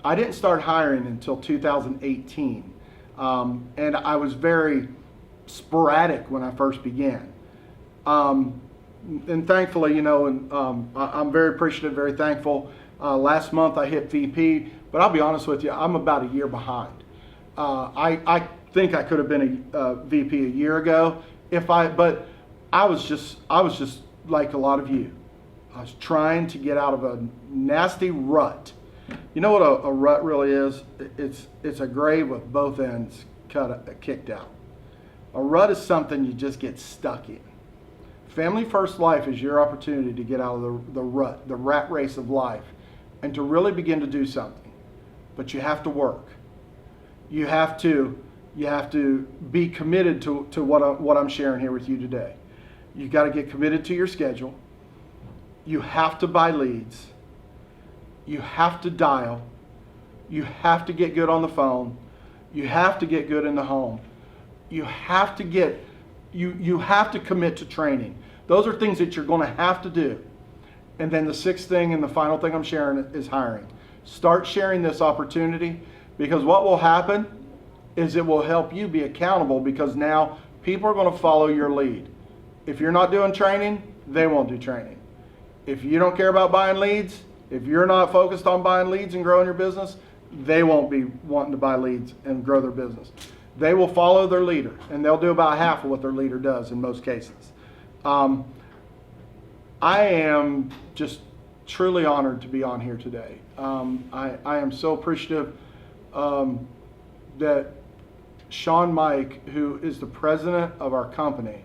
I didn't start hiring until 2018, and I was very sporadic when I first began. And thankfully, you know, I'm very appreciative, very thankful. Last month I hit VP, but I'll be honest with you, I'm about a year behind. I think I could have been a VP a year ago but I was just like a lot of you. I was trying to get out of a nasty rut. You know what a rut really is? It's a grave with both ends kicked out. A rut is something you just get stuck in. Family First Life is your opportunity to get out of the rut, the rat race of life, and to really begin to do something. But you have to work. You have to be committed to what I'm sharing here with you today. You've got to get committed to your schedule. You have to buy leads. You have to dial. You have to get good on the phone. You have to get good in the home. You have to commit to training. Those are things that you're going to have to do. And then the 6th thing and the final thing I'm sharing is hiring. Start sharing this opportunity, because what will happen is it will help you be accountable, because now people are going to follow your lead. If you're not doing training, they won't do training. If you don't care about buying leads, if you're not focused on buying leads and growing your business, they won't be wanting to buy leads and grow their business. They will follow their leader, and they'll do about half of what their leader does in most cases. I am just truly honored to be on here today. I am so appreciative that Shawn Meaike, who is the president of our company,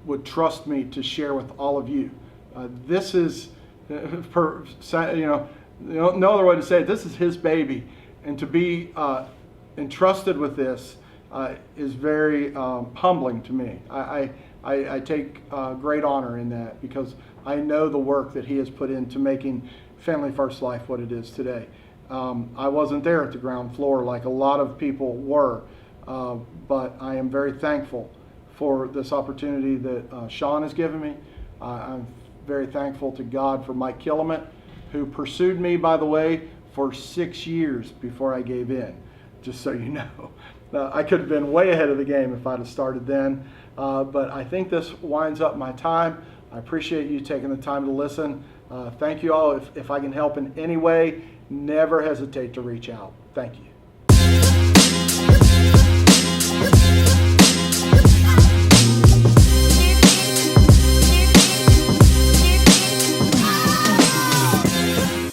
would trust me to share with all of you. This is, no other way to say it, this is his baby, and to be entrusted with this is very humbling to me. I take great honor in that, because I know the work that he has put into making Family First Life what it is today. I wasn't there at the ground floor like a lot of people were, but I am very thankful for this opportunity that Shawn has given me. I'm very thankful to God for Mike Shroades, who pursued me, by the way, for 6 years before I gave in, just so you know. I could have been way ahead of the game if I'd have started then, but I think this winds up my time. I appreciate you taking the time to listen. Thank you all. If I can help in any way, never hesitate to reach out. Thank you.